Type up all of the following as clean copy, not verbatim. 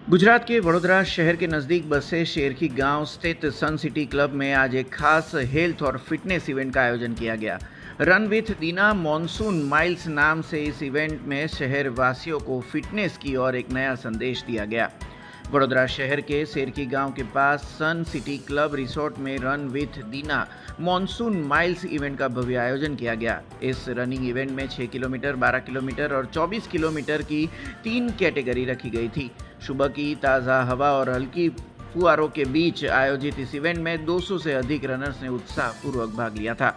गुजरात के वडोदरा शहर के नज़दीक बसे शेरखी गांव स्थित सन सिटी क्लब में आज एक खास हेल्थ और फिटनेस इवेंट का आयोजन किया गया। Run with Dina monsoon miles नाम से इस इवेंट में शहर वासियों को फिटनेस की और एक नया संदेश दिया गया। वडोदरा शहर के शेरखी गांव के पास सन सिटी क्लब रिसोर्ट में run with Dina monsoon miles event का भव्य आयोजन किया गया। इस रनिंग इवेंट में 6 किलोमीटर, 12 किलोमीटर और 24 किलोमीटर की 3 कैटेगरी रखी गई थी। सुबह की ताज़ा हवा और हल्की फुहारों के बीच आयोजित इस इवेंट में 200 से अधिक रनर्स ने उत्साहपूर्वक भाग लिया था।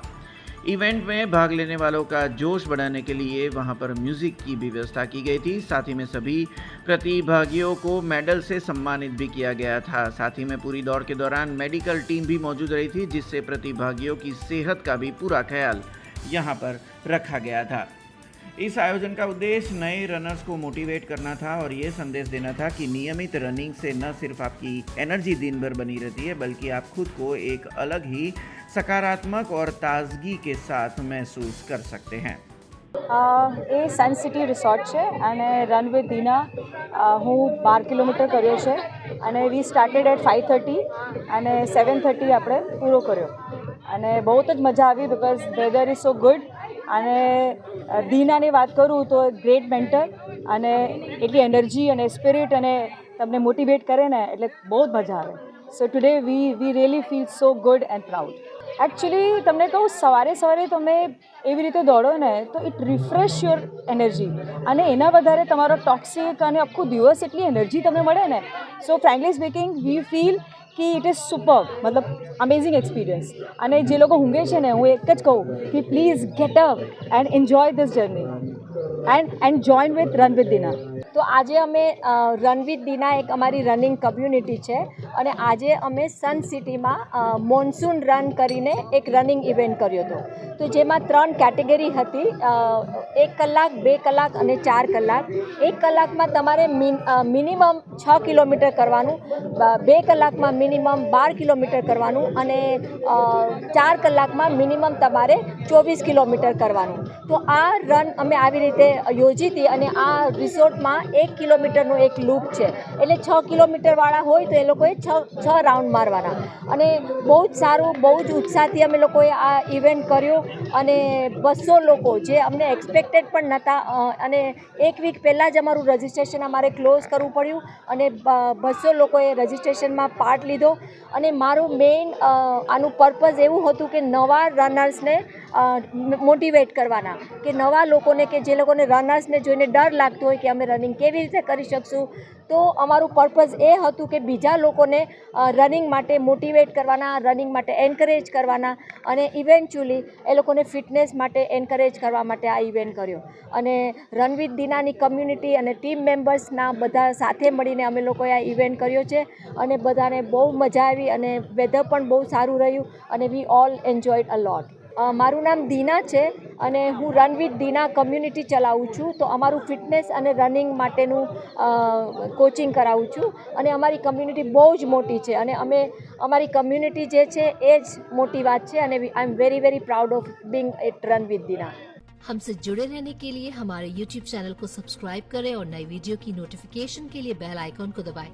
इवेंट में भाग लेने वालों का जोश बढ़ाने के लिए वहां पर म्यूजिक की भी व्यवस्था की गई थी। साथ ही में सभी प्रतिभागियों को मेडल से सम्मानित भी किया गया था। साथ ही में पूरी दौड़ के दौरान मेडिकल टीम भी मौजूद रही थी, जिससे प्रतिभागियों की सेहत का भी पूरा ख्याल यहां पर रखा गया था। इस आयोजन का उद्देश्य नए रनर्स को मोटिवेट करना था और ये संदेश देना था कि नियमित रनिंग से न सिर्फ आपकी एनर्जी दिन भर बनी रहती है, बल्कि आप खुद को एक अलग ही सकारात्मक और ताजगी के साथ महसूस कर सकते हैं। એ સન સિટી રિસોર્ટ છે અને રન વિથ દીના હું 12 કિલોમીટર કર્યો છે અને વી સ્ટાર્ટેડ એટ 5:30 અને 7:30 આપણે પૂરો કર્યો અને બહુ જ મજા આવી because weather is so good અને દીનાની વાત કરું તો ગ્રેટ મેન્ટર અને એટલી એનર્જી અને સ્પિરિટ અને તમને મોટિવેટ કરે ને એટલે બહુ જ મજા આવે. So today we really feel so good and proud. Actually તમને કહું સવારે તમે એવી રીતે દોડો ને તો ઇટ રિફ્રેશ યોર એનર્જી અને એના વધારે તમારો ટોક્સિક અને આખું દિવસ એટલી એનર્જી તમને મળે ને. સો ફ્રેન્કલી સ્પીકિંગ વી ફીલ કે ઇટ ઇઝ સુપર, મતલબ અમેઝિંગ એક્સપિરિયન્સ. અને જે લોકો ઊંઘે છે ને હું એક જ કહું કે please get up and enjoy this journey and join with run with Dina. તો આજે અમે રન વિથ દીના એક અમારી રનિંગ કમ્યુનિટી છે અને આજે અમે સન સિટીમાં મોન્સૂન રન કરીને એક રનિંગ ઇવેન્ટ કર્યો હતો. તો જેમાં 3 કેટેગરી હતી, 1 કલાક, 2 કલાક અને 4 કલાક. 1 કલાકમાં તમારે મિનિમમ 6 કિલોમીટર કરવાનું, 2 કલાકમાં મિનિમમ 12 કિલોમીટર કરવાનું અને 4 કલાકમાં મિનિમમ તમારે 24 કિલોમીટર કરવાનું. તો આ રન અમે આવી રીતે યોજી હતી અને આ રિસોર્ટમાં 1 કિલોમીટરનો એક લૂપ છે, એટલે 6 કિલોમીટરવાળા હોય તો એ લોકોએ 6 રાઉન્ડ મારવાના અને બહુ જ સારું, બહુ જ ઉત્સાહથી અમે લોકોએ આ ઇવેન્ટ કર્યો અને 200 લોકો, જે અમને એક્સપેક્ટેડ પણ નહોતા, અને 1 વીક પહેલાં જ અમારું રજિસ્ટ્રેશન અમારે ક્લોઝ કરવું પડ્યું અને 200 લોકોએ રજિસ્ટ્રેશનમાં પાર્ટ લીધો. અને મારું મેઇન આનું પર્પઝ એવું હતું કે નવા રનર્સને મોટિવેટ કરવાના, કે નવા લોકોને, કે જે લોકોને રનર્સને જોઈને ડર લાગતો હોય કે અમે રનિંગ કેવી રીતે કરી શકશું, તો અમારું પર્પઝ એ હતું કે બીજા લોકોને રનિંગ માટે મોટિવેટ કરવાના, રનિંગ માટે એન્કરેજ કરવાના અને ઇવેન્ચ્યુઅલી એ લોકોને ફિટનેસ માટે એન્કરેજ કરવા માટે આ ઇવેન્ટ કર્યો. અને રન વિથ દીનાની કમ્યુનિટી અને ટીમ મેમ્બર્સના બધા સાથે મળીને અમે લોકોએ આ ઇવેન્ટ કર્યો છે અને બધાને બહુ મજા આવી અને વેધર પણ બહુ સારું રહ્યું અને વી ઓલ એન્જોયડ અ લોટ. મારું નામ દીના છે અને હું રન વિથ દીના કમ્યુનિટી ચલાવું છું. તો અમારું ફિટનેસ અને રનિંગ માટેનું કોચિંગ કરાવું છું અને અમારી કમ્યુનિટી બહુ જ મોટી છે અને અમારી કમ્યુનિટી જે છે એ જ મોટી વાત છે અને I am very very proud of being at run with Dina. हमसे जुड़े रहने के लिए हमारे YouTube चैनल को सब्सक्राइब करें और नई वीडियो की नोटिफिकेशन के लिए बेल आइकॉन को दबाएं।